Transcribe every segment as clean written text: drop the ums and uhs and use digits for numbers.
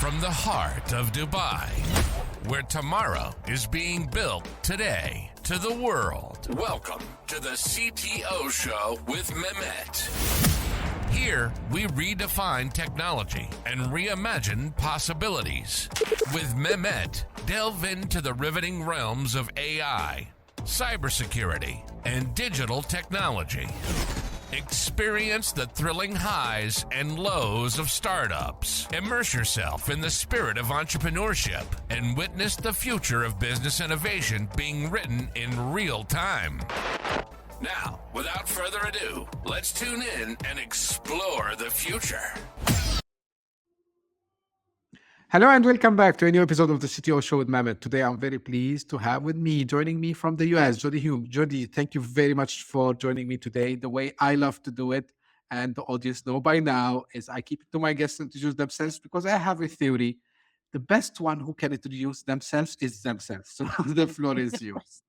From the heart of Dubai, where tomorrow is being built today, to the world. Welcome to the CTO Show with Mehmet. Here, we redefine technology and reimagine possibilities. With Mehmet, delve into the riveting realms of AI, cybersecurity, and digital technology. Experience the thrilling highs and lows of startups. Immerse yourself in the spirit of entrepreneurship and witness the future of business innovation being written in real time. Now, without further ado, let's tune in and explore the future. Hello and welcome back to a new episode of the CTO Show with Mehmet. Today I'm very pleased to have with me, joining me from the US, Jodi Hume. Jodi, thank you very much for joining me today. The way I love to do it, and the audience know by now, is I keep it to my guests to introduce themselves because I have a theory. The best one who can introduce themselves is themselves. So the floor is yours.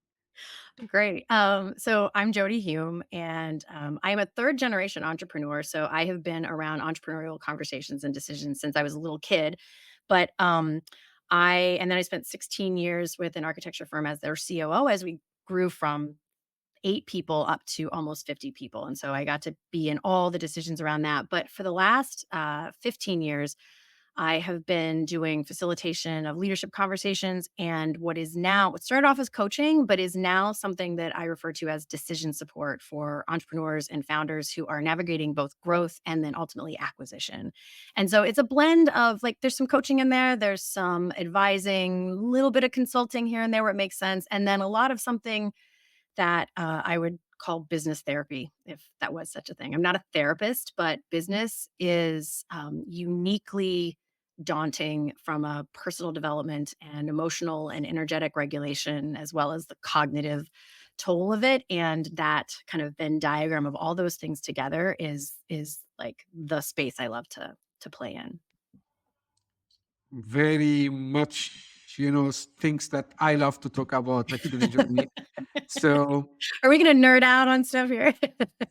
Great. So I'm Jodi Hume, and I'm a third generation entrepreneur. So I have been around entrepreneurial conversations and decisions since I was a little kid. But and then I spent 16 years with an architecture firm as their COO as we grew from 8 people up to almost 50 people. And so I got to be in all the decisions around that. But for the last 15 years, I have been doing facilitation of leadership conversations and what started off as coaching, but is now something that I refer to as decision support for entrepreneurs and founders who are navigating both growth and then ultimately acquisition. And so it's a blend of there's some coaching in there, there's some advising, a little bit of consulting here and there where it makes sense, and then a lot of something that I would call business therapy, if that was such a thing. I'm not a therapist, but business is uniquely daunting from a personal development and emotional and energetic regulation, as well as the cognitive toll of it. And that kind of Venn diagram of all those things together is like the space I love to play in. Very much, things that I love to talk about, actually, Jodi. So Are we going to nerd out on stuff here?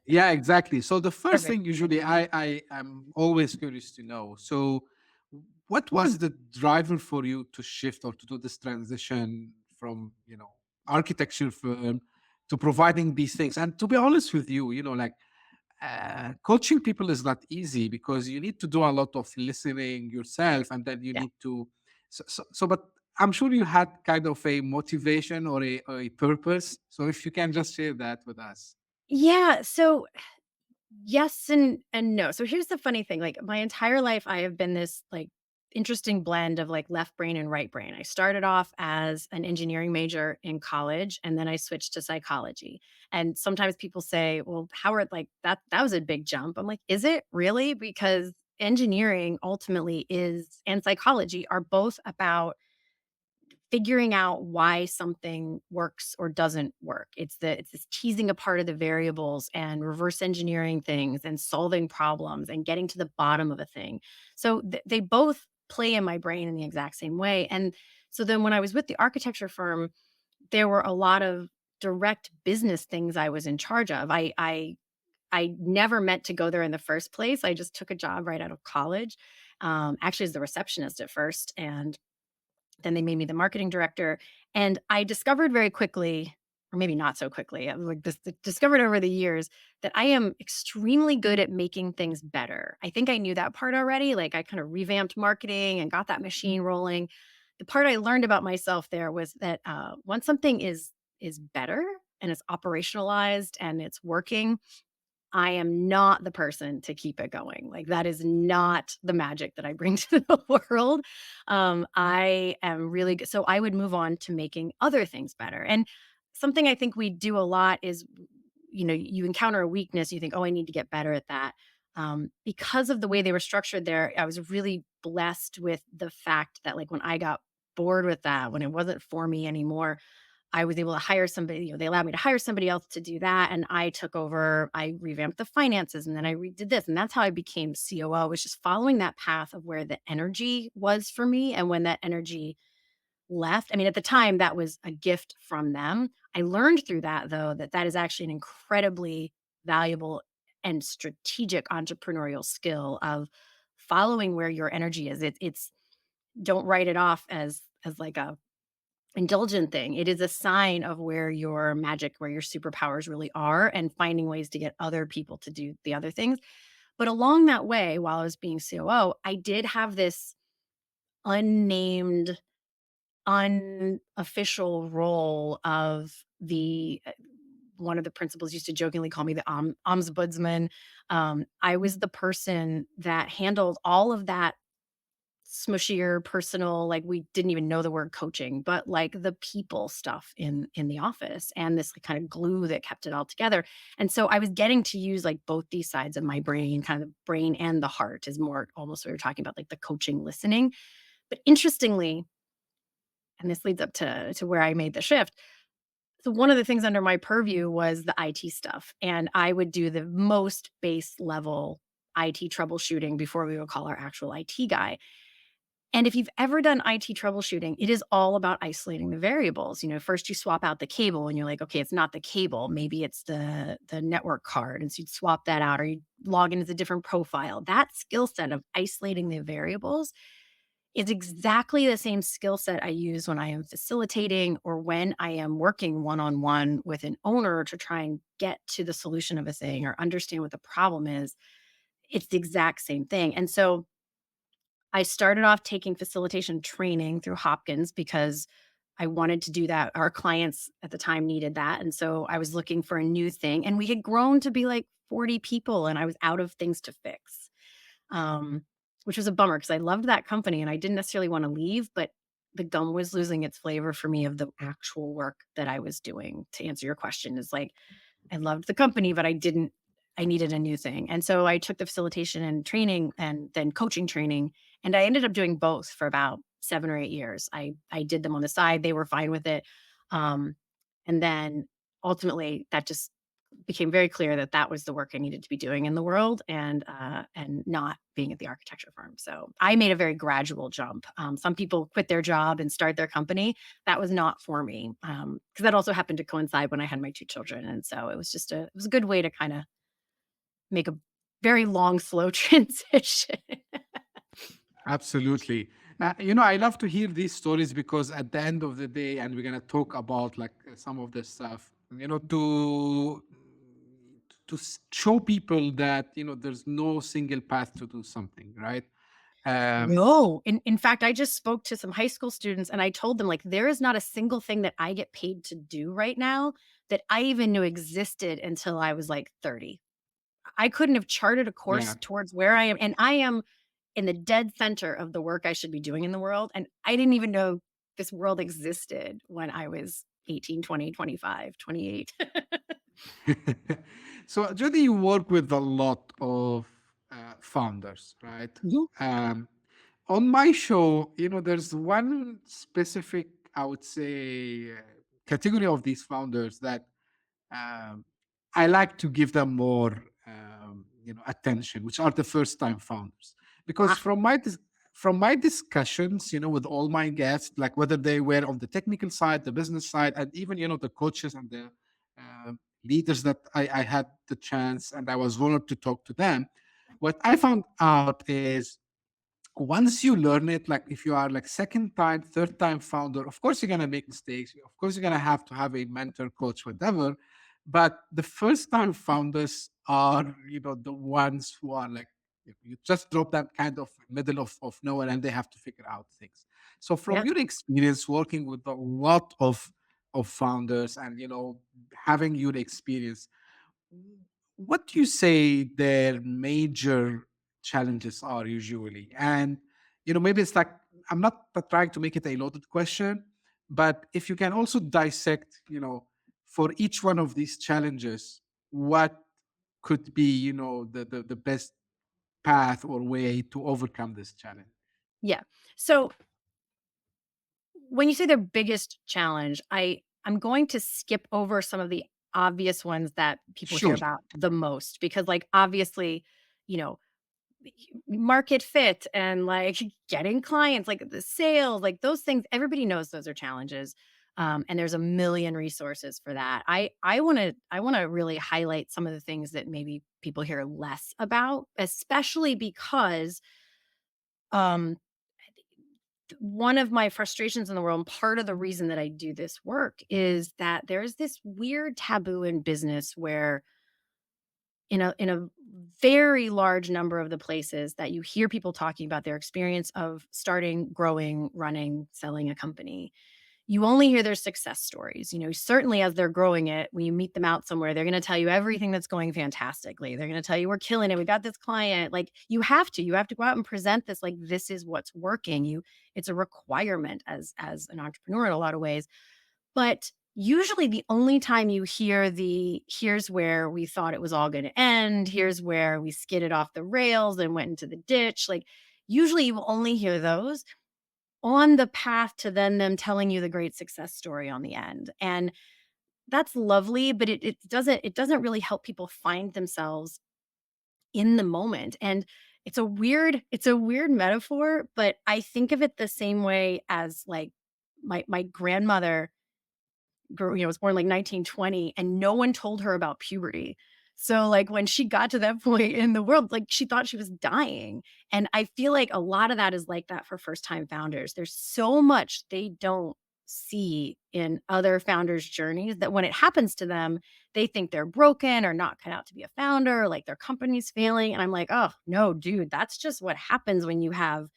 yeah, exactly. So the first Perfect. thing usually I am always curious to know. So what was the driver for you to shift or to do this transition from, architecture firm to providing these things? And to be honest with you, coaching people is not easy because you need to do a lot of listening yourself, and then you Yeah. need to, but I'm sure you had kind of a motivation or a purpose. So if you can just share that with us. Yeah. So yes and no. So here's the funny thing. My entire life, I have been this interesting blend of left brain and right brain. I started off as an engineering major in college, and then I switched to psychology. And sometimes people say, well, Howard, that was a big jump. I'm like, is it really? Because engineering ultimately and psychology are both about figuring out why something works or doesn't work. It's this teasing apart of the variables and reverse engineering things and solving problems and getting to the bottom of a thing. So they both play in my brain in the exact same way. And so then when I was with the architecture firm, there were a lot of direct business things I was in charge of. I never meant to go there in the first place. I just took a job right out of college, actually as the receptionist at first, and then they made me the marketing director. And I discovered very quickly, or maybe not so quickly, I was discovered over the years that I am extremely good at making things better. I think I knew that part already. I kind of revamped marketing and got that machine rolling. The part I learned about myself there was that once something is better and it's operationalized and it's working, I am not the person to keep it going. That is not the magic that I bring to the world. I am really good. So I would move on to making other things better. And something I think we do a lot is, you encounter a weakness, you think, oh, I need to get better at that. Because of the way they were structured there, I was really blessed with the fact that when I got bored with that, when it wasn't for me anymore, I was able to hire somebody, they allowed me to hire somebody else to do that. And I took over, I revamped the finances, and then I redid this. And that's how I became COO, was just following that path of where the energy was for me. And when that energy left, I mean, at the time, that was a gift from them. I learned through that, though, that is actually an incredibly valuable and strategic entrepreneurial skill of following where your energy is. don't write it off as like a indulgent thing. It is a sign of where your magic, where your superpowers really are, and finding ways to get other people to do the other things. But along that way, while I was being COO, I did have this unnamed, unofficial role of the one of the principals used to jokingly call me the ombudsman. I was the person that handled all of that smushier personal, like we didn't even know the word coaching, but like the people stuff in the office, and this like, kind of glue that kept it all together. And so I was getting to use like both these sides of my brain, kind of the brain and the heart is more almost what we are talking about, like the coaching listening. But interestingly, and this leads up to where I made the shift. So one of the things under my purview was the IT stuff, and I would do the most base level IT troubleshooting before we would call our actual IT guy. And if you've ever done IT troubleshooting, it is all about isolating the variables. First you swap out the cable and you're like, okay, it's not the cable. Maybe it's the network card. And so you'd swap that out or you log in as a different profile. That skill set of isolating the variables is exactly the same skill set I use when I am facilitating or when I am working one-on-one with an owner to try and get to the solution of a thing or understand what the problem is. It's the exact same thing. And so I started off taking facilitation training through Hopkins because I wanted to do that. Our clients at the time needed that. And so I was looking for a new thing. And we had grown to be like 40 people, and I was out of things to fix, um, which was a bummer because I loved that company and I didn't necessarily want to leave, but the gum was losing its flavor for me of the actual work that I was doing. To answer your question, is like I loved the company, but I needed a new thing. And so I took the facilitation and training and then coaching training. And I ended up doing both for about 7 or 8 years. I did them on the side. They were fine with it. Um, and then ultimately that just became very clear that that was the work I needed to be doing in the world and not being at the architecture firm. So I made a very gradual jump. Some people quit their job and start their company. That was not for me because that also happened to coincide when I had my 2 children, and so it was a good way to kind of make a very long, slow transition. Absolutely. I love to hear these stories because at the end of the day, and we're gonna talk about like some of this stuff, to show people that there's no single path to do something, right? Um, No. In fact, I just spoke to some high school students and I told them, like, there is not a single thing that I get paid to do right now that I even knew existed until I was like 30. I couldn't have charted a yeah. course towards where I am. And I am in the dead center of the work I should be doing in the world. And I didn't even know this world existed when I was 18, 20, 25, 28. So, Jody, you work with a lot of founders, right? Mhm. Um, on my show, there's one specific, I would say, category of these founders that um, I like to give them more, attention, which are the first-time founders, because Ah, from my discussions, with all my guests, like whether they were on the technical side, the business side, and even the coaches and the leaders that I had the chance and I was honored to talk to them, what I found out is once you learn it, like if you are like second time, third time founder, of course you're gonna make mistakes. Of course, you're gonna have to have a mentor, coach, whatever. But the first time founders are, the ones who are like you just drop them kind of middle of nowhere and they have to figure out things. So from yeah. your experience working with a lot of founders and having your experience, what do you say their major challenges are usually? And maybe it's like I'm not trying to make it a loaded question, but if you can also dissect, for each one of these challenges, what could be, the best path or way to overcome this challenge? Yeah. So when you say their biggest challenge, I'm going to skip over some of the obvious ones that people hear Sure. about the most because like obviously, you know, market fit and like getting clients, like the sales, like those things, everybody knows those are challenges. And there's a million resources for that. I want to really highlight some of the things that maybe people hear less about, especially because um one of my frustrations in the world, and part of the reason that I do this work is that there's this weird taboo in business where in a very large number of the places that you hear people talking about their experience of starting, growing, running, selling a company, you only hear their success stories. Certainly as they're growing it, when you meet them out somewhere, they're going to tell you everything that's going fantastically. They're going to tell you we're killing it. We got this client. Like you have to go out and present this like this is what's working. It's a requirement as an entrepreneur in a lot of ways. But usually the only time you hear here's where we thought it was all going to end, here's where we skidded off the rails and went into the ditch, like usually you will only hear those on the path to then them telling you the great success story on the end. And that's lovely, but it doesn't really help people find themselves in the moment. And it's a weird metaphor, but I think of it the same way as like my grandmother was born like 1920 and no one told her about puberty. So like when she got to that point in the world, like she thought she was dying. And I feel like a lot of that is like that for first time founders. There's so much they don't see in other founders' journeys that when it happens to them, they think they're broken or not cut out to be a founder, like their company's failing. And I'm like, oh no, dude, that's just what happens when you have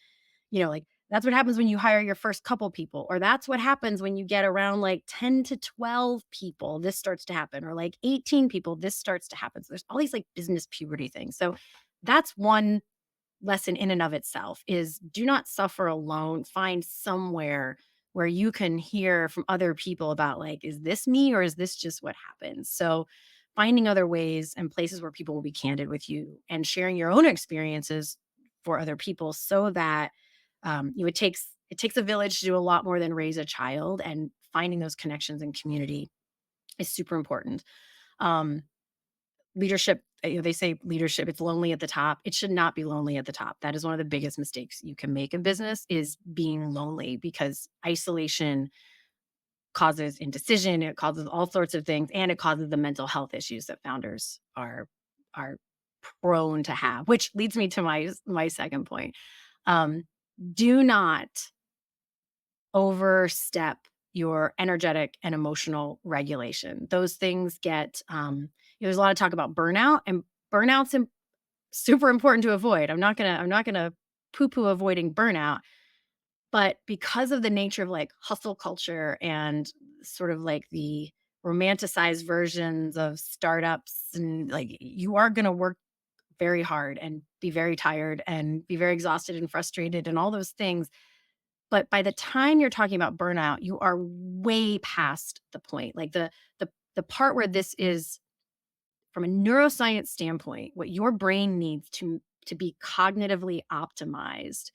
like that's what happens when you hire your first couple people, or that's what happens when you get around like 10 to 12 people, this starts to happen, or like 18 people, this starts to happen. So there's all these like business puberty things. So that's one lesson in and of itself is do not suffer alone. Find somewhere where you can hear from other people about like, is this me or is this just what happens? So finding other ways and places where people will be candid with you and sharing your own experiences for other people so that it takes a village to do a lot more than raise a child, and finding those connections and community is super important. Um, leadership, they say leadership, it's lonely at the top. It should not be lonely at the top. That is one of the biggest mistakes you can make in business is being lonely, because isolation causes indecision, it causes all sorts of things, and it causes the mental health issues that founders are prone to have, which leads me to my second point. Um, do not overstep your energetic and emotional regulation. Those things there's a lot of talk about burnout, and burnout's super important to avoid. I'm not gonna poo-poo avoiding burnout, but because of the nature of like hustle culture and sort of like the romanticized versions of startups, and like you are gonna work very hard and be very tired and be very exhausted and frustrated and all those things. But by the time you're talking about burnout, you are way past the point. Like the part where this is from a neuroscience standpoint, what your brain needs to be cognitively optimized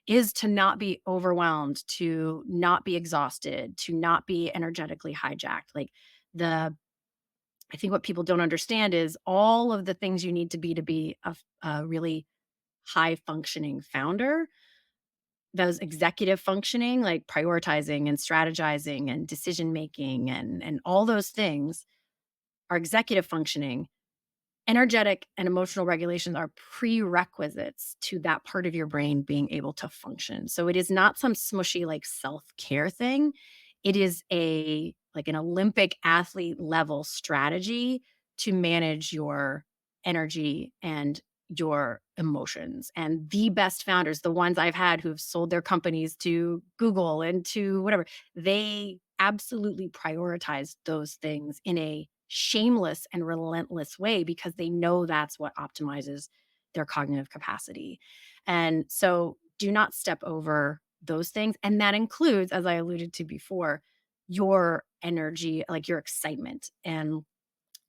is to not be overwhelmed, to not be exhausted, to not be energetically hijacked. Like the I think what people don't understand is all of the things you need to be a really high functioning founder, those executive functioning, like prioritizing and strategizing and decision making and all those things are executive functioning. Energetic and emotional regulations are prerequisites to that part of your brain being able to function. So it is not some smushy like self-care thing. It is an Olympic athlete level strategy to manage your energy and your emotions. And the best founders, the ones I've had who've sold their companies to Google and to whatever, they absolutely prioritize those things in a shameless and relentless way because they know that's what optimizes their cognitive capacity. And so do not step over those things. And that includes, as I alluded to before, your energy, like your excitement. And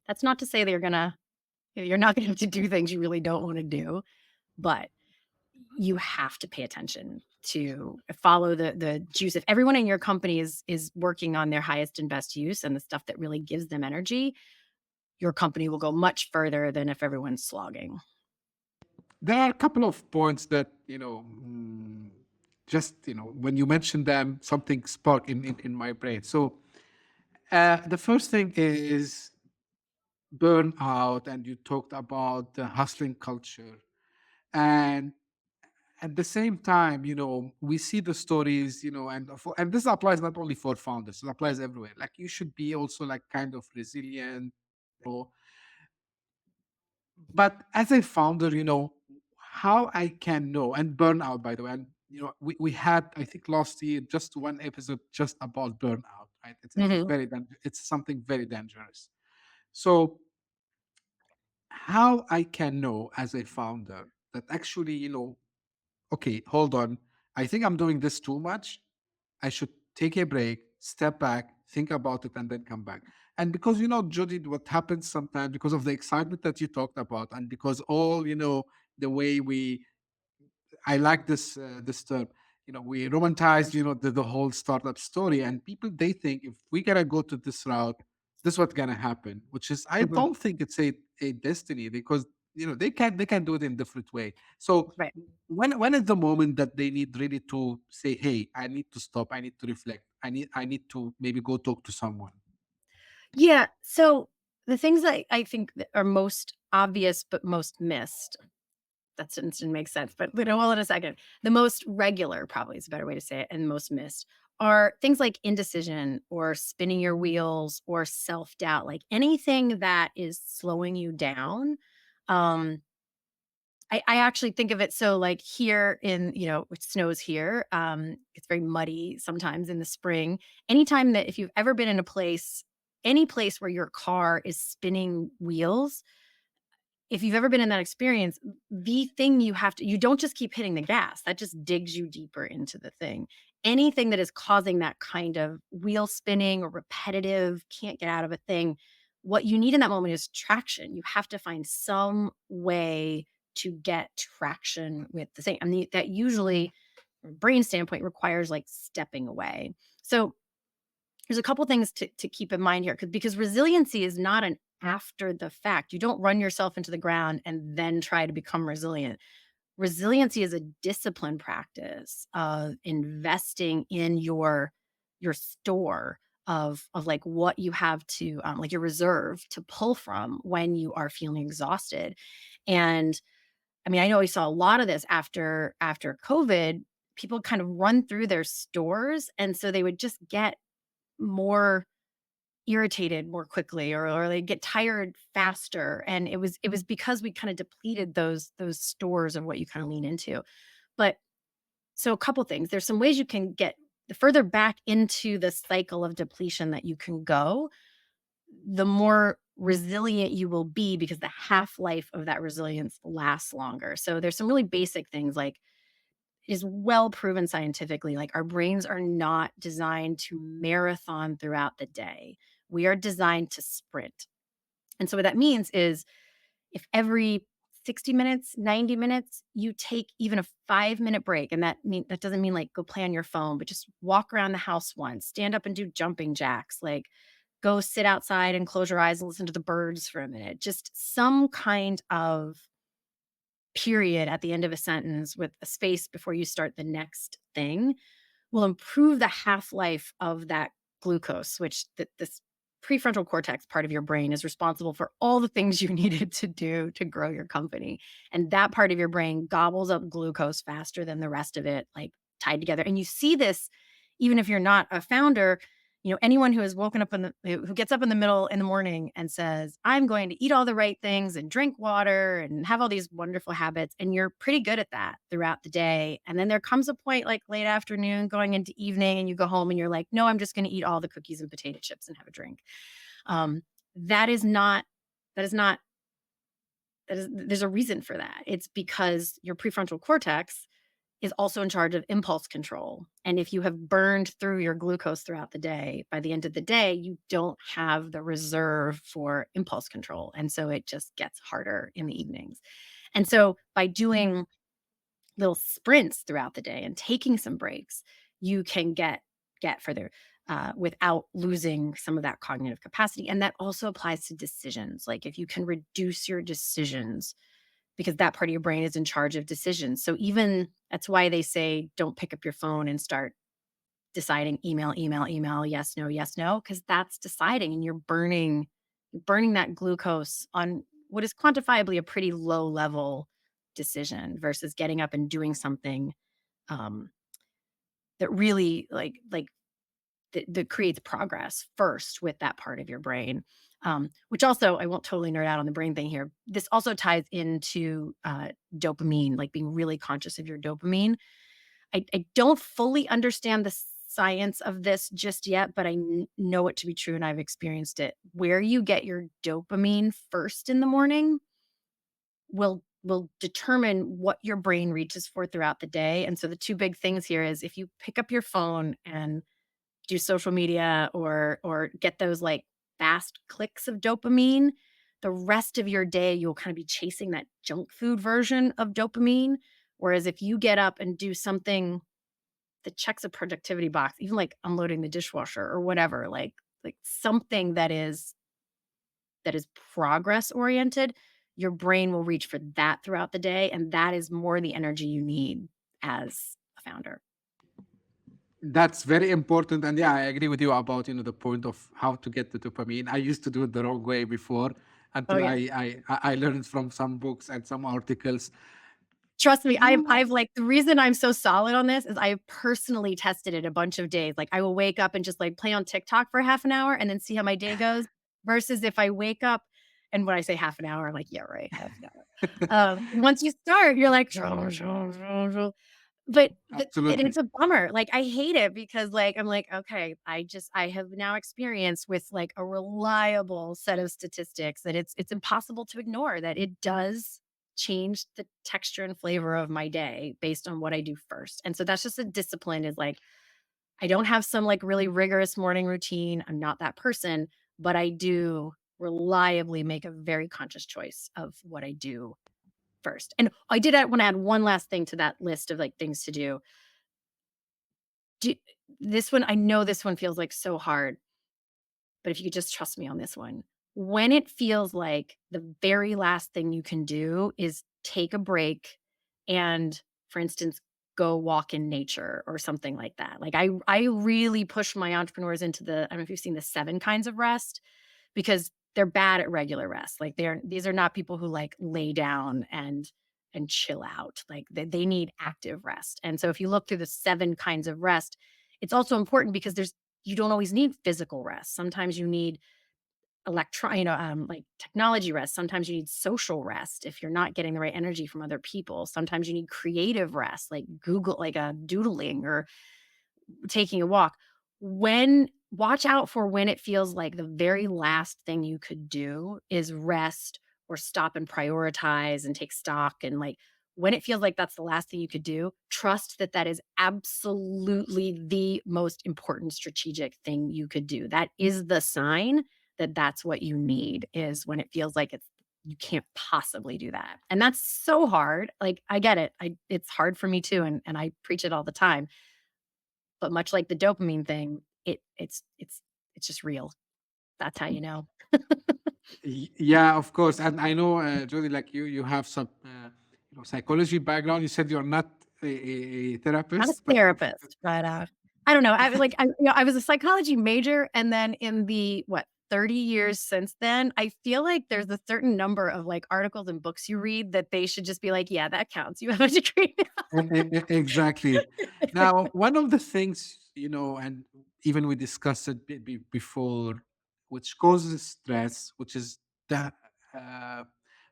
that's not to say that you're not going to have to do things you really don't want to do, but you have to pay attention to follow the juice. If everyone in your company is working on their highest and best use and the stuff that really gives them energy, your company will go much further than if everyone's slogging. There are a couple of points that, just, when you mentioned them, something sparked in my brain. So the first thing is burnout, and you talked about the hustling culture. And at the same time, we see the stories, and this applies not only for founders, it applies everywhere. Like you should be also like kind of resilient, or but as a founder, how I can know, and burnout, by the way, and we had, I think last year, just one episode just about burnout, right? It's Mhm. very it's something very dangerous. So how I can know as a founder that actually, okay, hold on, I think I'm doing this too much. I should take a break, step back, think about it, and then come back. And because, Jody, what happens sometimes because of the excitement that you talked about, and because all, the way I like this term. We romanticize, the whole startup story, and people they think if we gotta go to this route, this is what's gonna happen. Which is, I Mhm. don't think it's a destiny because they can do it in different way. So Right. when is the moment that they need really to say, hey, I need to stop, I need to reflect, I need to maybe go talk to someone. Yeah. So the things I think that are most obvious but most missed. That sentence didn't make sense, but hold on a second. The most regular, probably is a better way to say it, and most missed are things like indecision or spinning your wheels or self doubt, like anything that is slowing you down. Um, I actually think of it so like here in, it snows here. It's very muddy sometimes in the spring. Anytime that if you've ever been in a place, any place where your car is spinning wheels, if you've ever been in that experience, the thing you don't just keep hitting the gas. That just digs you deeper into the thing. Anything that is causing that kind of wheel spinning or repetitive, can't get out of a thing, what you need in that moment is traction. You have to find some way to get traction with the thing. I mean, that usually, from a brain standpoint, requires like stepping away. So there's a couple things to keep in mind here because resiliency is not an after the fact. You don't run yourself into the ground and then try to become resilient. Resiliency is a discipline practice of investing in your store of like what you have to like your reserve to pull from when you are feeling exhausted. And I mean, I know we saw a lot of this after COVID. People kind of run through their stores, and so they would just get more irritated more quickly or they get tired faster, and it was because we kind of depleted those stores of what you kind of lean into. But so a couple things, there's some ways you can get the further back into the cycle of depletion that you can go, the more resilient you will be because the half life of that resilience lasts longer. So there's some really basic things like it is well proven scientifically, like our brains are not designed to marathon throughout the day. We are designed to sprint. And so what that means is if every 60 minutes, 90 minutes, you take even a 5-minute break, and that doesn't mean like go play on your phone, but just walk around the house once, stand up and do jumping jacks, like go sit outside and close your eyes and listen to the birds for a minute. Just some kind of period at the end of a sentence with a space before you start the next thing will improve the half-life of that glucose, which this prefrontal cortex part of your brain is responsible for all the things you needed to do to grow your company. And that part of your brain gobbles up glucose faster than the rest of it, like tied together. And you see this even if you're not a founder. Anyone who has woken up who gets up in the middle in the morning and says, I'm going to eat all the right things and drink water and have all these wonderful habits. And you're pretty good at that throughout the day. And then there comes a point like late afternoon going into evening and you go home and you're like, no, I'm just going to eat all the cookies and potato chips and have a drink. Um, that is not, that is not, there's a reason for that. It's because your prefrontal cortex is also in charge of impulse control. And if you have burned through your glucose throughout the day, by the end of the day, you don't have the reserve for impulse control. And so it just gets harder in the evenings. And so by doing little sprints throughout the day and taking some breaks, you can get further without losing some of that cognitive capacity. And that also applies to decisions. Like if you can reduce your decisions because that part of your brain is in charge of decisions. So even that's why they say don't pick up your phone and start deciding email, email, email, yes, no, because that's deciding and you're burning that glucose on what is quantifiably a pretty low level decision versus getting up and doing something um, that really that creates progress first with that part of your brain. Which also, I won't totally nerd out on the brain thing here. This also ties into dopamine, like being really conscious of your dopamine. I don't fully understand the science of this just yet, but know it to be true and I've experienced it. Where you get your dopamine first in the morning will determine what your brain reaches for throughout the day. And so the two big things here is if you pick up your phone and do social media or get those like fast clicks of dopamine, the rest of your day you'll kind of be chasing that junk food version of dopamine. Whereas if you get up and do something that checks a productivity box, even like unloading the dishwasher or whatever, like something that is progress oriented, your brain will reach for that throughout the day. And that is more the energy you need as a founder. That's very important. And yeah, I agree with you about, the point of how to get the dopamine. I used to do it the wrong way before Oh until yeah. I learned from some books and some articles. Trust me, You, I've like the reason I'm so solid on this is I personally tested it a bunch of days. Like I will wake up and just like play on TikTok for half an hour and then see how my day goes versus if I wake up and when I say half an hour, I'm like, yeah, right, half an hour. Once you start, you're like, but and absolutely. it's a bummer. Like I hate it because like I'm like, okay, I have now experienced with like a reliable set of statistics that it's impossible to ignore that it does change the texture and flavor of my day based on what I do first. And so that's just a discipline is like I don't have some like really rigorous morning routine. I'm not that person, but I do reliably make a very conscious choice of what I do first. And I did want to add one last thing to that list of like things to do. Do this one, I know this one feels like so hard, but if you could just trust me on this one. When it feels like the very last thing you can do is take a break and, for instance, go walk in nature or something like that. Like I really push my entrepreneurs into the, I don't know if you've seen the 7 kinds of rest because they're bad at regular rest. Like these are not people who like lay down and chill out. Like they need active rest. And so if you look through the 7 kinds of rest, it's also important because you don't always need physical rest. Sometimes you need like technology rest. Sometimes you need social rest if you're not getting the right energy from other people. Sometimes you need creative rest, like Google, like a doodling or taking a walk. Watch out for when it feels like the very last thing you could do is rest or stop and prioritize and take stock and like when it feels like that's the last thing you could do, trust that that is absolutely the most important strategic thing you could do. That is the sign that that's what you need is when it feels like you can't possibly do that. And that's so hard. Like I get it. It's hard for me too and I preach it all the time. But much like the dopamine thing, it's just real. That's how you know. Yeah, of course. And I know, Jody, like you have some, psychology background. You said you're not a Not a therapist, but therapist, but, I don't know. I was a psychology major, and then in the, 30 years since then, I feel like there's a certain number of, like, articles and books you read that they should just be like, "Yeah, that counts. You have a degree." Exactly. Now, one of the things, and even we discussed it before, which causes stress, which is that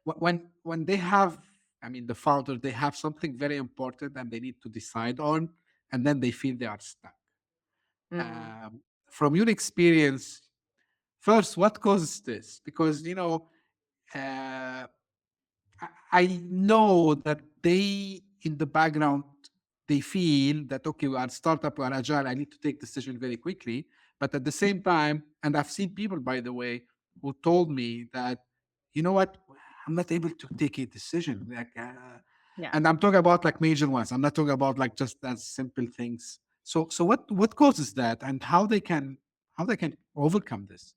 when they have, I mean, the founder, they have something very important and they need to decide on, and then they feel they are stuck. Mm, Um, from your experience, first, what causes this? Because uh, I know that they in the background they feel that okay, we are startup, we are agile. I need to take decision very quickly. But at the same time, and I've seen people, by the way, who told me that you know what, I'm not able to take a decision. yeah. And I'm talking about like major ones. I'm not talking about like just as simple things. So what causes that, and how they can overcome this?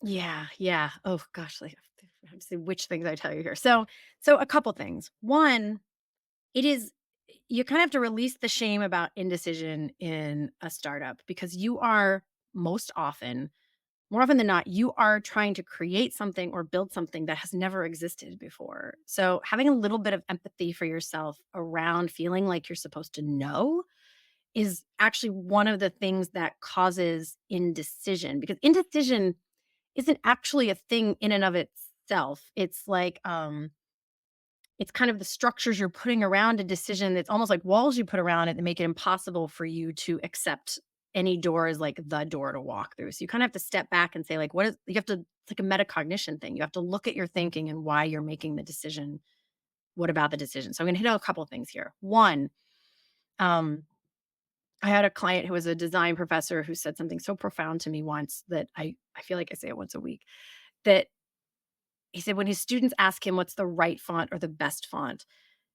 Yeah, yeah. Oh gosh, like, I have to see which things I tell you here. So a couple things. One, it is you kind of have to release the shame about indecision in a startup because you are most often more often than not, you are trying to create something or build something that has never existed before. So having a little bit of empathy for yourself around feeling like you're supposed to know is actually one of the things that causes indecision, because indecision isn't actually a thing in and of itself. It's like it's kind of the structures you're putting around a decision. It's almost like walls you put around it that make it impossible for you to accept any door as like the door to walk through. So you kind of have to step back and say, like, what is, you have to, it's like a metacognition thing. You have to look at your thinking and why you're making the decision. What about the decision? So I'm going to hit on a couple of things here. One, um, I had a client who was a design professor who said something so profound to me once that I feel like I say it once a week, that he said when his students ask him what's the right font or the best font,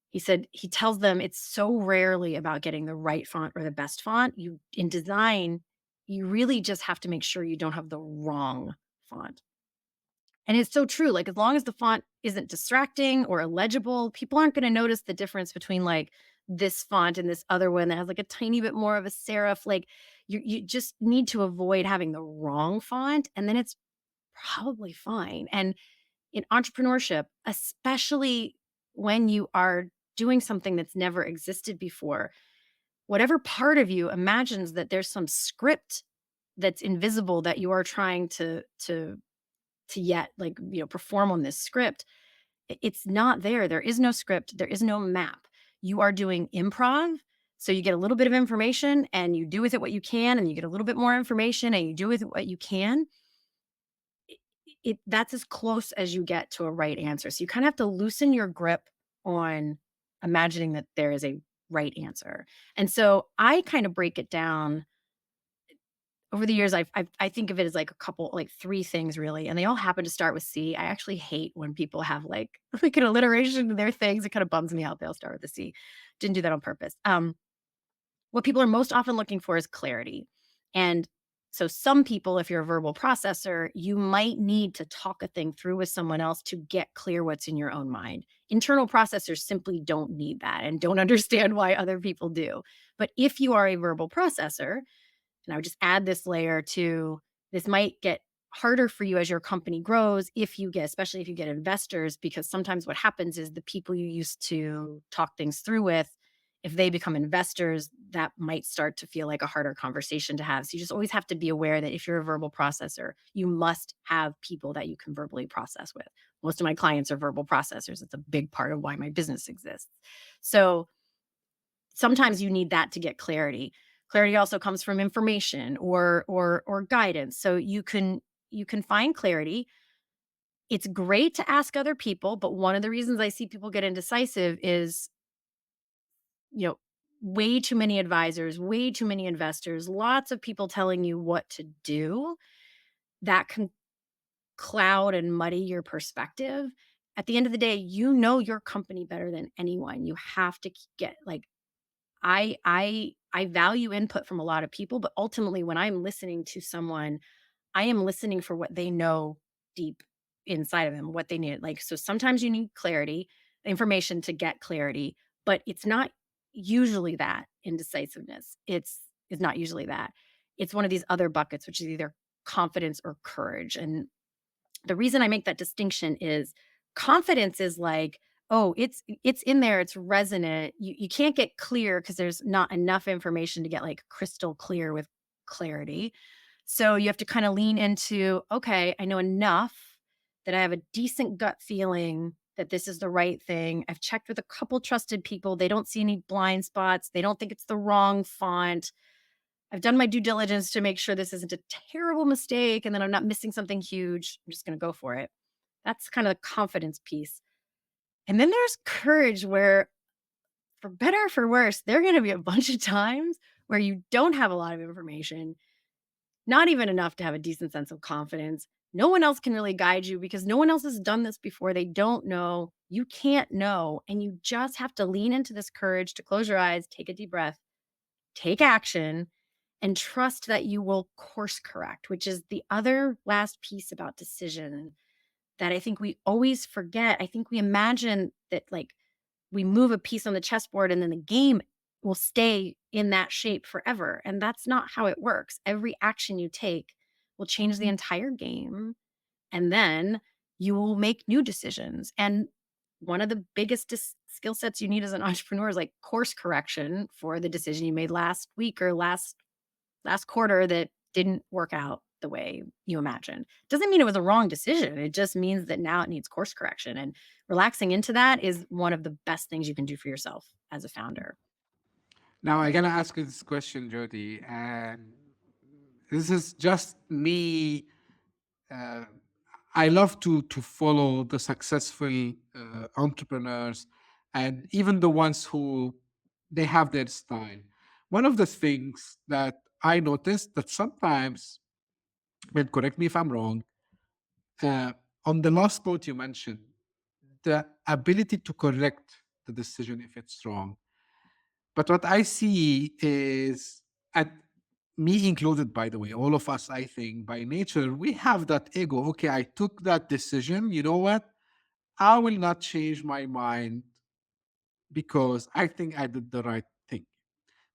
he said he tells them it's so rarely about getting the right font or the best font. You in design, you really just have to make sure you don't have the wrong font. And it's so true. Like as long as the font isn't distracting or illegible, people aren't going to notice the difference between like this font and this other one that has like a tiny bit more of a serif. Like you just need to avoid having the wrong font, and then it's probably fine. And in entrepreneurship, especially when you are doing something that's never existed before, whatever part of you imagines that there's some script that's invisible that you are trying to yet like, perform on this script, it's not there. There is no script, there is no map. You are doing improv. So you get a little bit of information and you do with it what you can, and you get a little bit more information and you do with it what you can. That's as close as you get to a right answer. So you kind of have to loosen your grip on imagining that there is a right answer. And so I kind of break it down over the years. I think of it as like a couple, like three things really, and they all happen to start with C. I actually hate when people have like like an alliteration to their things. It kind of bums me out. They'll start with a C. Didn't do that on purpose. What people are most often looking for is clarity. And so some people, if you're a verbal processor, you might need to talk a thing through with someone else to get clear what's in your own mind. Internal processors simply don't need that and don't understand why other people do. But if you are a verbal processor, and I would just add this layer to, this might get harder for you as your company grows if you get, especially if you get investors, because sometimes what happens is the people you used to talk things through with, if they become investors, that might start to feel like a harder conversation to have. So you just always have to be aware that if you're a verbal processor, you must have people that you can verbally process with. Most of my clients are verbal processors. It's a big part of why my business exists. So sometimes you need that to get clarity. Clarity also comes from information or guidance. So you can find clarity. It's great to ask other people, but one of the reasons I see people get indecisive is, you know, way too many advisors, way too many investors, lots of people telling you what to do. That can cloud and muddy your perspective. At the end of the day, you know your company better than anyone. You have to get like, I value input from a lot of people, but ultimately when I'm listening to someone, I am listening for what they know deep inside of them, what they need. Like, so sometimes you need clarity, information to get clarity, but it's not usually that indecisiveness. It's not usually that. It's one of these other buckets, which is either confidence or courage. And the reason I make that distinction is confidence is like, oh, it's in there, it's resonant. You can't get clear because there's not enough information to get like crystal clear with clarity. So you have to kind of lean into, okay, I know enough that I have a decent gut feeling that this is the right thing. I've checked with a couple trusted people. They don't see any blind spots. They don't think it's the wrong font. I've done my due diligence to make sure this isn't a terrible mistake and then I'm not missing something huge. I'm just going to go for it. That's kind of the confidence piece. And then there's courage where, for better or for worse, there are going to be a bunch of times where you don't have a lot of information, not even enough to have a decent sense of confidence. No one else can really guide you because no one else has done this before. They don't know. You can't know. And you just have to lean into this courage to close your eyes, take a deep breath, take action, and trust that you will course correct, which is the other last piece about decision that I think we always forget. I think we imagine that like we move a piece on the chessboard and then the game will stay in that shape forever. And that's not how it works. Every action you take will change the entire game. And then you will make new decisions. And one of the biggest skill sets you need as an entrepreneur is like course correction for the decision you made last week or last quarter that didn't work out the way you imagined. Doesn't mean it was a wrong decision. It just means that now it needs course correction. And relaxing into that is one of the best things you can do for yourself as a founder. Now I'm gonna ask you this question, Jody, and this is just me. Uh, I love to follow the successful entrepreneurs, and even the ones who they have their style. One of the things that I noticed that sometimes, and correct me if I'm wrong, uh, on the last point you mentioned, the ability to correct the decision if it's wrong. But what I see is, and me included, by the way, all of us, I think, by nature, we have that ego. Okay, I took that decision. You know what? I will not change my mind because I think I did the right thing.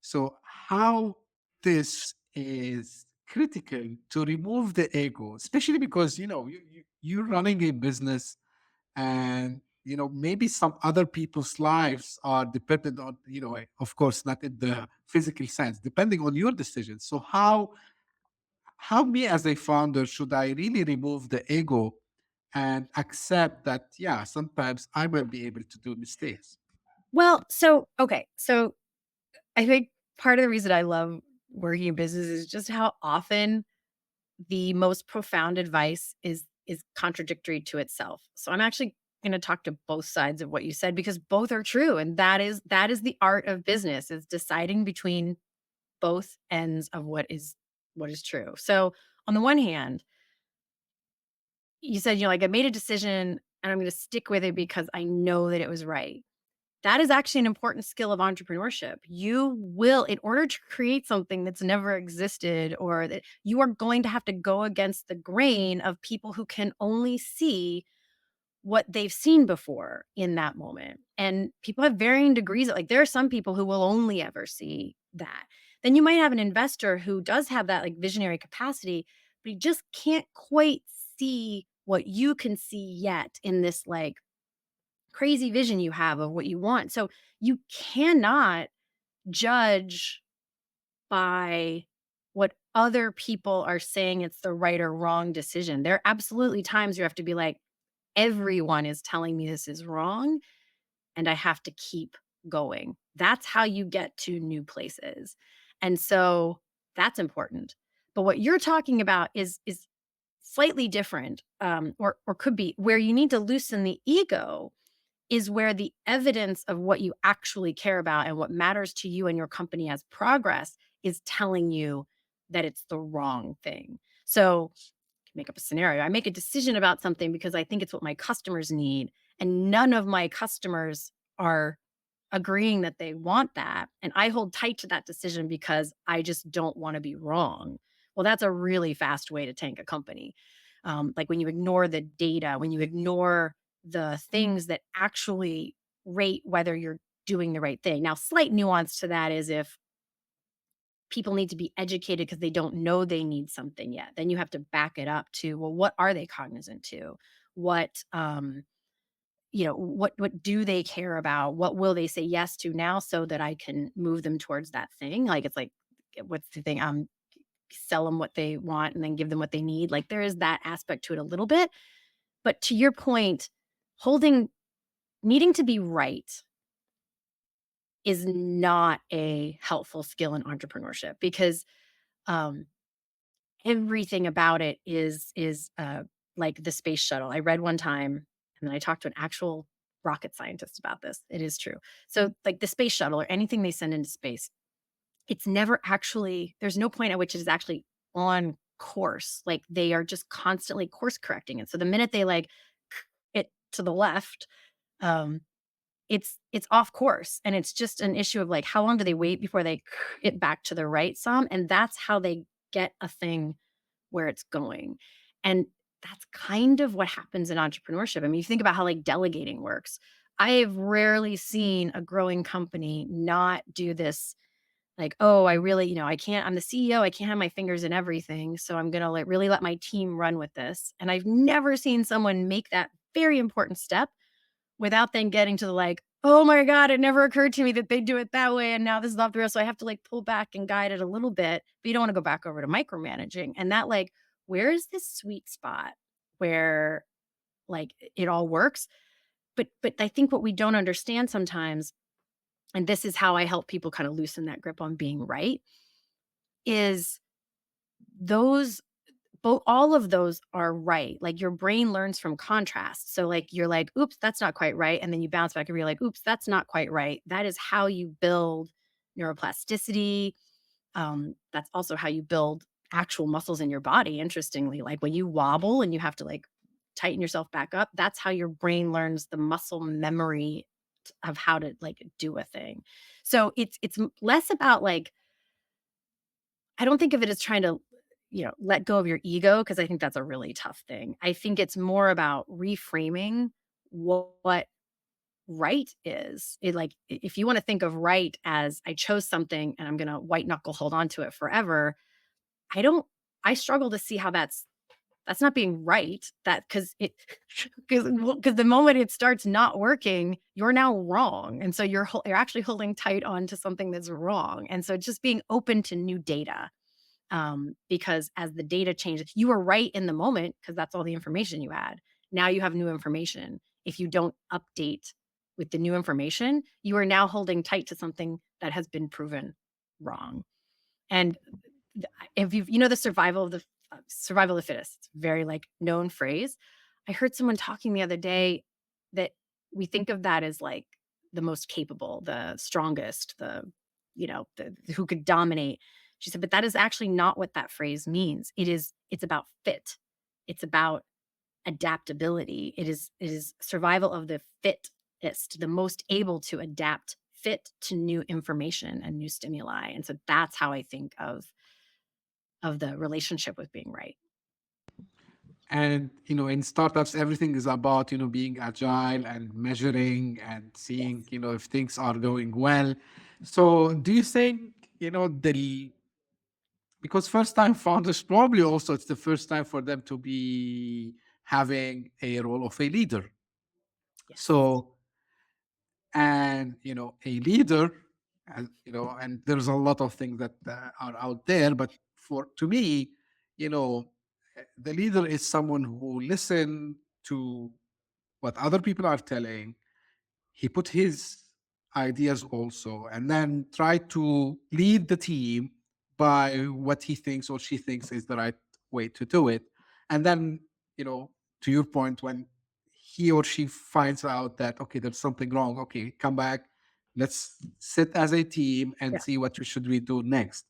So, how this is critical to remove the ego, especially because, you're running a business, and maybe some other people's lives are dependent on, of course not in the physical sense, depending on your decisions. So how me as a founder should I really remove the ego and accept that, yeah, sometimes I will be able to do mistakes? Well, so okay. So I think part of the reason I love working in business is just how often the most profound advice is contradictory to itself. So I'm actually going to talk to both sides of what you said because both are true, and that is the art of business, is deciding between both ends of what is true. So on the one hand, you said, like, I made a decision and I'm going to stick with it because I know that it was right. That is actually an important skill of entrepreneurship. You will, in order to create something that's never existed, or that you are going to have to go against the grain of people who can only see what they've seen before in that moment. And people have varying degrees of, like, there are some people who will only ever see that. Then you might have an investor who does have that like visionary capacity, but he just can't quite see what you can see yet in this like crazy vision you have of what you want. So you cannot judge by what other people are saying it's the right or wrong decision. There are absolutely times you have to be like, everyone is telling me this is wrong, and I have to keep going. That's how you get to new places. And so that's important. But what you're talking about is slightly different, or could be where you need to loosen the ego is where the evidence of what you actually care about and what matters to you and your company as progress is telling you that it's the wrong thing. So, make up a scenario. I make a decision about something because I think it's what my customers need, and none of my customers are agreeing that they want that. And I hold tight to that decision because I just don't want to be wrong. Well, that's a really fast way to tank a company. Like when you ignore the data, when you ignore the things that actually rate whether you're doing the right thing. Now, slight nuance to that is if people need to be educated because they don't know they need something yet, then you have to back it up to, well, what are they cognizant to? What what do they care about? What will they say yes to now so that I can move them towards that thing? Like, it's like, what's the thing? Sell them what they want and then give them what they need. Like, there is that aspect to it a little bit. But to your point, holding needing to be right is not a helpful skill in entrepreneurship because um, everything about it is like the space shuttle. I read one time, and then I talked to an actual rocket scientist about this. It is true. So, like the space shuttle or anything they send into space, it's never actually. There's no point at which it is actually on course. Like, they are just constantly course correcting it. So the minute they like it to the left, um, it's off course, and it's just an issue of like how long do they wait before they it back to the right some, and that's how they get a thing where it's going. And that's kind of what happens in entrepreneurship. I mean, you think about how like delegating works. I have rarely seen a growing company not do this like, oh, I really, I can't, I'm the CEO, I can't have my fingers in everything. So I'm going to really let my team run with this. And I've never seen someone make that very important step without then getting to the like, oh my God, it never occurred to me that they do it that way. And now this is off the rails. So I have to like pull back and guide it a little bit. But you don't want to go back over to micromanaging. And that like, where is this sweet spot where like it all works? But I think what we don't understand sometimes, and this is how I help people kind of loosen that grip on being right, is those all of those are right. Like your brain learns from contrast. So like you're like, oops, that's not quite right. And then you bounce back and you're like, oops, that's not quite right. That is how you build neuroplasticity. That's also how you build actual muscles in your body. Interestingly, like when you wobble and you have to like tighten yourself back up, that's how your brain learns the muscle memory of how to like do a thing. So it's less about like, I don't think of it as trying to, let go of your ego because I think that's a really tough thing. I think it's more about reframing what right is. It like if you want to think of right as I chose something and I'm going to white knuckle hold on to it forever, I don't I struggle to see how that's not being right. That cuz it cuz the moment it starts not working, you're now wrong. And so you're actually holding tight on to something that's wrong. And so just being open to new data, because as the data changes, you were right in the moment because that's all the information you had. Now you have new information. If you don't update with the new information, you are now holding tight to something that has been proven wrong. And if you the survival of the fittest, it's a very like known phrase. I heard someone talking the other day that we think of that as like the most capable, the strongest, the who could dominate. She said, but that is actually not what that phrase means. It's about fit. It's about adaptability. It is survival of the fittest, the most able to adapt fit to new information and new stimuli. And so that's how I think of the relationship with being right. And in startups, everything is about being agile and measuring and seeing Yes. if things are going well. So do you think the because first time founders probably also it's the first time for them to be having a role of a leader. Yes. So and a leader, and there's a lot of things that are out there, but for to me, the leader is someone who listen to what other people are telling. He put his ideas also and then try to lead the team by what he thinks or she thinks is the right way to do it. And then, to your point, when he or she finds out that, okay, there's something wrong, okay, come back, let's sit as a team and Yeah. see what should we do next.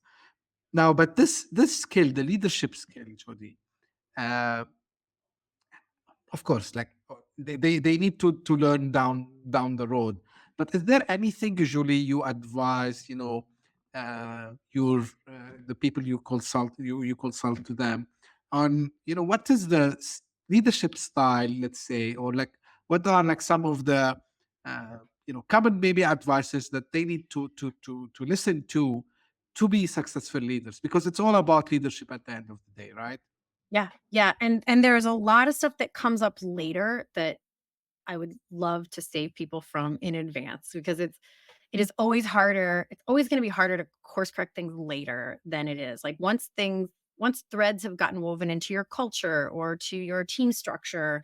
Now, but this skill, the leadership skill, Jody, uh, of course, like they need to learn down the road. But is there anything usually you advise, your the people you consult to them on, what is the leadership style, let's say, or like what are like some of the common maybe advices that they need to listen to be successful leaders, because it's all about leadership at the end of the day, right? Yeah. Yeah. And there's a lot of stuff that comes up later that I would love to save people from in advance because it is always harder. It's always going to be harder to course correct things later than it is. Like once threads have gotten woven into your culture or to your team structure,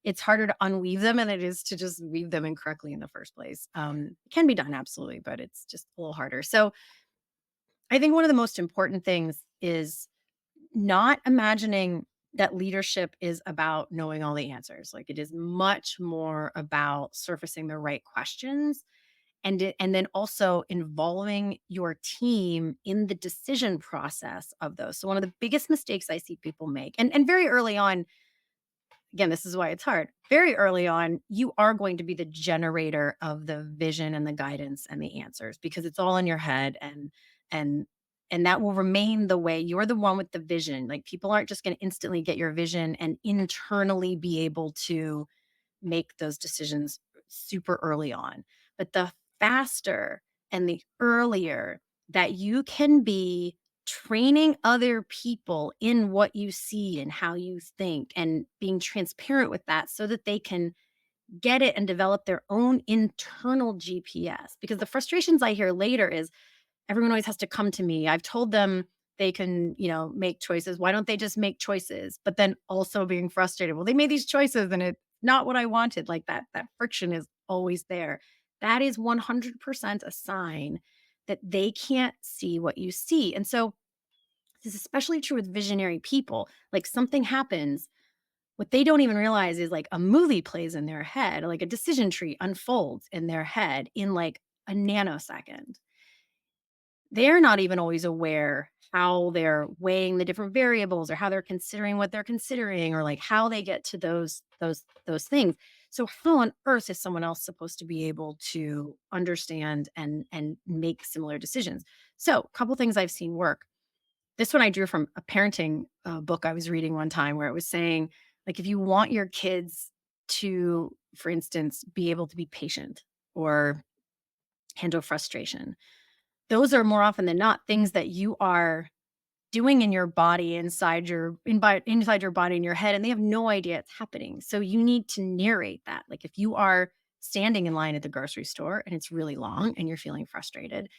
it's harder to unweave them than it is to just weave them incorrectly in the first place. It can be done absolutely, but it's just a little harder. So I think one of the most important things is not imagining that leadership is about knowing all the answers. Like it is much more about surfacing the right questions and then also involving your team in the decision process of those. So one of the biggest mistakes I see people make, and very early on, again, this is why it's hard. Very early on, you are going to be the generator of the vision and the guidance and the answers because it's all in your head and and that will remain the way. You're the one with the vision. Like people aren't just going to instantly get your vision and internally be able to make those decisions super early on. But the faster and the earlier that you can be training other people in what you see and how you think and being transparent with that so that they can get it and develop their own internal GPS. Because the frustrations I hear later is everyone always has to come to me. I've told them they can, make choices. Why don't they just make choices? But then also being frustrated. Well, they made these choices and it's not what I wanted. Like that friction is always there. That is 100% a sign that they can't see what you see. And so this is especially true with visionary people. Like something happens, what they don't even realize is like a movie plays in their head, like a decision tree unfolds in their head in like a nanosecond. They're not even always aware how they're weighing the different variables or how they're considering what they're considering or like how they get to those things. So how on earth is someone else supposed to be able to understand and make similar decisions? So a couple things I've seen work. This one I drew from a parenting book I was reading one time where it was saying, like, if you want your kids to, for instance, be able to be patient or handle frustration, those are more often than not things that you are doing in your body, inside your body, in your head, and they have no idea it's happening. So you need to narrate that. Like if you are standing in line at the grocery store and it's really long and you're feeling frustrated,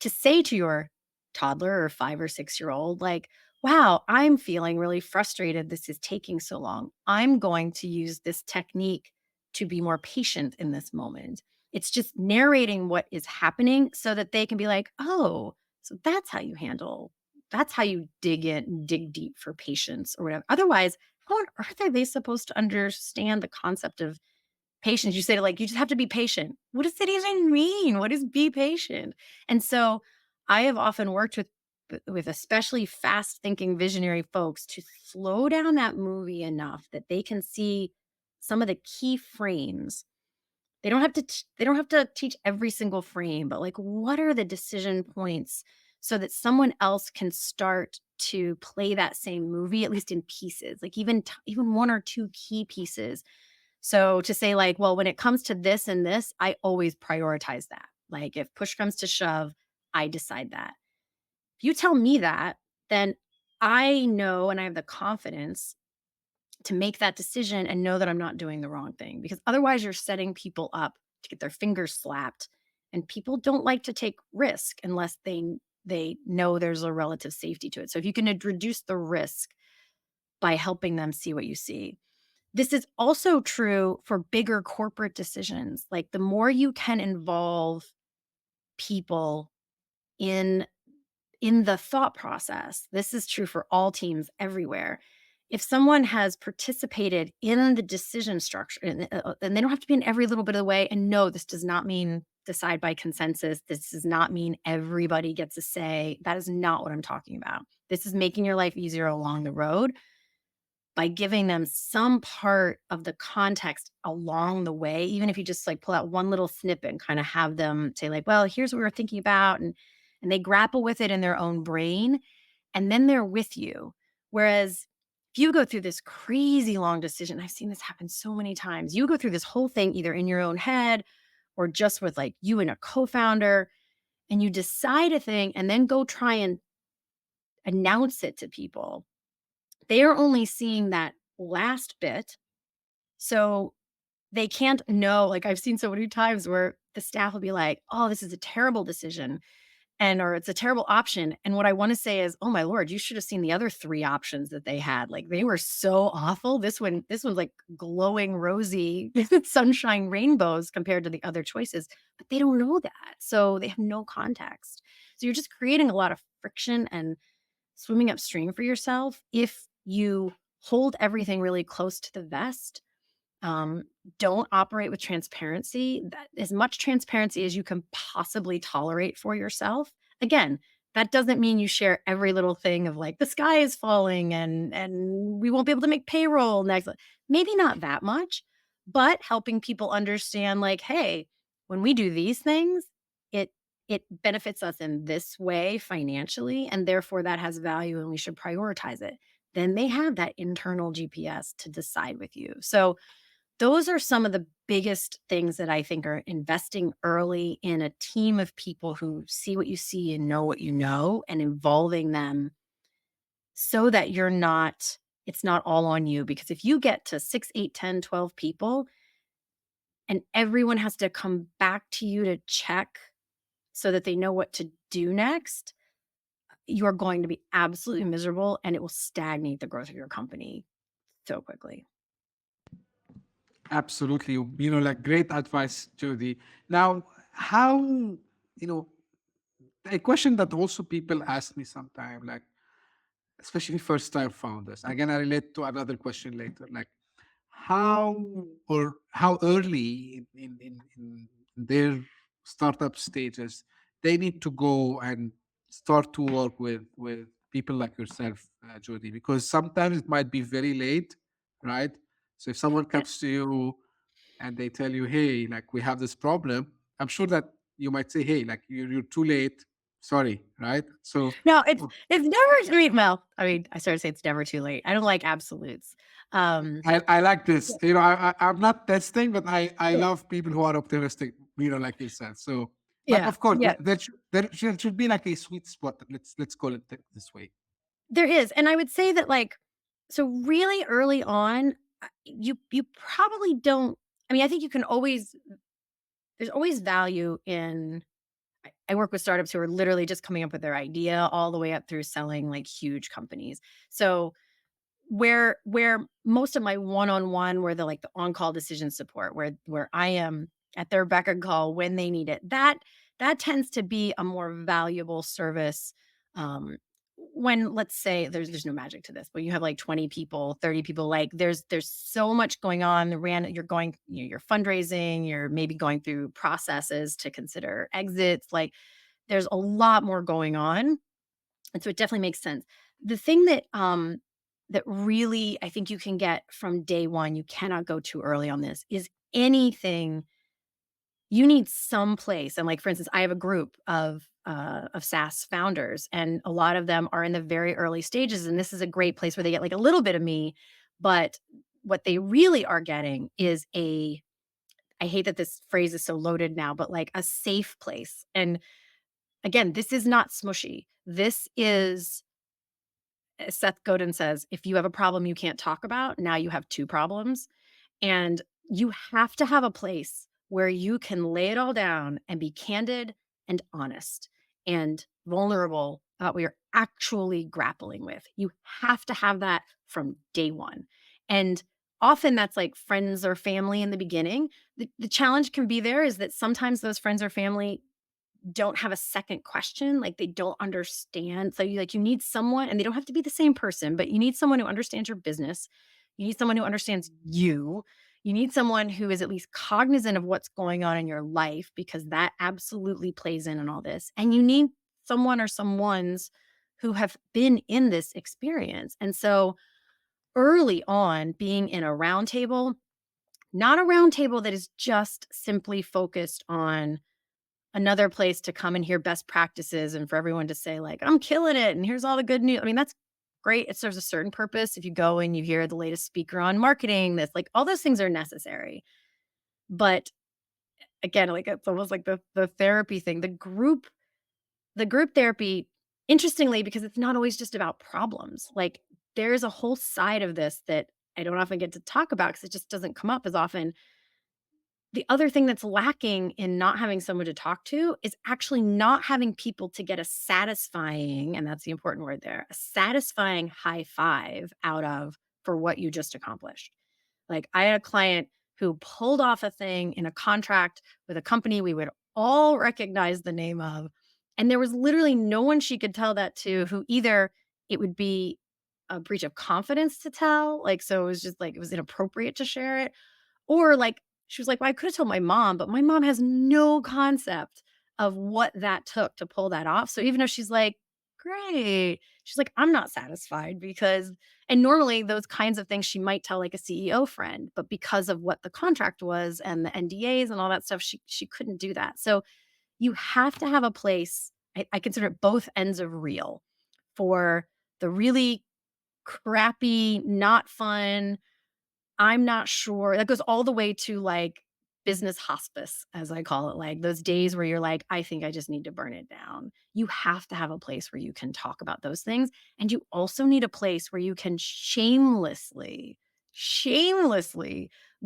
to say to your toddler or 5 or 6 year old, like, wow, I'm feeling really frustrated. This is taking so long. I'm going to use this technique to be more patient in this moment. It's just narrating what is happening so that they can be like, oh, so that's how you dig deep for patience or whatever. Otherwise, how on earth are they supposed to understand the concept of patience? You say like, you just have to be patient. What does it even mean? What is be patient? And so I have often worked with especially fast thinking visionary folks to slow down that movie enough that they can see some of the key frames. They don't have to teach every single frame, but like what are the decision points so that someone else can start to play that same movie at least in pieces, like even one or two key pieces. So to say like, well, when it comes to this and this, I always prioritize that. Like if push comes to shove, I decide that. If you tell me that, then I know and I have the confidence to make that decision and know that I'm not doing the wrong thing, because otherwise you're setting people up to get their fingers slapped, and people don't like to take risk unless they know there's a relative safety to it. So if you can reduce the risk by helping them see what you see. This is also true for bigger corporate decisions. Like the more you can involve people in the thought process. This is true for all teams everywhere. If someone has participated in the decision structure, and they don't have to be in every little bit of the way. And no, this does not mean decide by consensus. This does not mean everybody gets a say. That is not what I'm talking about. This is making your life easier along the road by giving them some part of the context along the way, even if you just like pull out one little snippet and kind of have them say like, well, here's what we were thinking about. And they grapple with it in their own brain, and then they're with you. Whereas if you go through this crazy long decision, I've seen this happen so many times. You go through this whole thing either in your own head or just with like you and a co-founder, and you decide a thing and then go try and announce it to people. They are only seeing that last bit. So they can't know. Like I've seen so many times where the staff will be like, oh, this is a terrible decision. Or it's a terrible option. And what I want to say is, oh my Lord, you should have seen the other three options that they had. Like they were so awful. This one's like glowing rosy sunshine rainbows compared to the other choices, but they don't know that. So they have no context. So you're just creating a lot of friction and swimming upstream for yourself if you hold everything really close to the vest. um, don't operate with transparency, that as much transparency as you can possibly tolerate for yourself. Again, that doesn't mean you share every little thing of like the sky is falling and we won't be able to make payroll next. Maybe not that much, but helping people understand like, hey, when we do these things, it it benefits us in this way financially, and therefore that has value and we should prioritize it. Then they have that internal GPS to decide with you. So those are some of the biggest things that I think are investing early in a team of people who see what you see and know what you know, and involving them so that it's not all on you. Because if you get to 6, 8, 10, 12 people and everyone has to come back to you to check so that they know what to do next, you are going to be absolutely miserable and it will stagnate the growth of your company so quickly. Absolutely. Like great advice, Jody. Now, how, a question that also people ask me sometimes, like, especially first time founders. Again, I relate to another question later, like how or how early in their startup stages they need to go and start to work with people like yourself, Jody, because sometimes it might be very late, right? So if someone Yeah. comes to you and they tell you, hey, like we have this problem, I'm sure that you might say, hey, like you're too late, sorry, right? So No, it's never, I mean, well, I mean, I started to say it's never too late. I don't like absolutes. Um, I like this. yeah, I'm not testing, but I yeah, love people who are optimistic, like yourself. So, but yeah, of course, yeah. there should be like a sweet spot. Let's call it this way. There is, and I would say that, like, so really early on, you probably don't. I mean, I think you can always. There's always value in. I work with startups who are literally just coming up with their idea all the way up through selling like huge companies. So where most of my one-on-one, where the like the on-call decision support, where I am at their beck and call when they need it, that tends to be a more valuable service. um when, let's say, there's no magic to this, but you have like 20 people, 30 people, like there's so much going on. You're going, you're fundraising, you're maybe going through processes to consider exits, like there's a lot more going on, and so it definitely makes sense. The thing that really I think you can get from day one, you cannot go too early on this, is anything you need some place. And like, for instance, I have a group of SaaS founders, and a lot of them are in the very early stages. And this is a great place where they get like a little bit of me, but what they really are getting is I hate that this phrase is so loaded now, but like a safe place. And again, this is not smushy. This is, as Seth Godin says, if you have a problem you can't talk about, now you have two problems. And you have to have a place where you can lay it all down and be candid and honest and vulnerable about what you're actually grappling with. You have to have that from day one. And often that's like friends or family in the beginning. The challenge can be there is that sometimes those friends or family don't have a second question, like they don't understand. So you need someone, and they don't have to be the same person, but you need someone who understands your business. You need someone who understands you. You need someone who is at least cognizant of what's going on in your life, because that absolutely plays in all this. And you need someone or someones who have been in this experience. And so early on, being in a round table, not a round table that is just simply focused on another place to come and hear best practices and for everyone to say like, I'm killing it and here's all the good news. I mean, that's great. It serves a certain purpose. If you go and you hear the latest speaker on marketing, this, like, all those things are necessary. But again, like, it's almost like the therapy thing, the group therapy, interestingly, because it's not always just about problems. Like, there's a whole side of this that I don't often get to talk about because it just doesn't come up as often. The other thing that's lacking in not having someone to talk to is actually not having people to get a satisfying, and that's the important word there, a satisfying high five out of for what you just accomplished. Like, I had a client who pulled off a thing in a contract with a company we would all recognize the name of. And there was literally no one she could tell that to, who either it would be a breach of confidence to tell, like, so it was just like, it was inappropriate to share it, or like, she was like, "Well, I could have told my mom, but my mom has no concept of what that took to pull that off." So even though she's like, "Great," she's like, "I'm not satisfied because," and normally those kinds of things she might tell like a CEO friend, but because of what the contract was and the NDAs and all that stuff, she couldn't do that. So you have to have a place. I consider it both ends of real, for the really crappy, not fun, I'm not sure. That goes all the way to like business hospice, as I call it, like those days where you're like, I think I just need to burn it down. You have to have a place where you can talk about those things. And you also need a place where you can shamelessly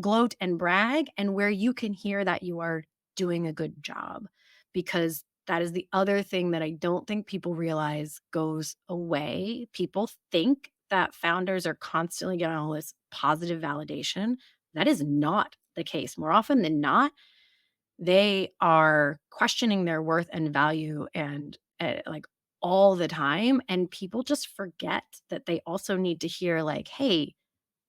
gloat and brag, and where you can hear that you are doing a good job. Because that is the other thing that I don't think people realize goes away. People think that founders are constantly getting all this positive validation. That is not the case. More often than not, they are questioning their worth and value and like all the time. And people just forget that they also need to hear, like, hey,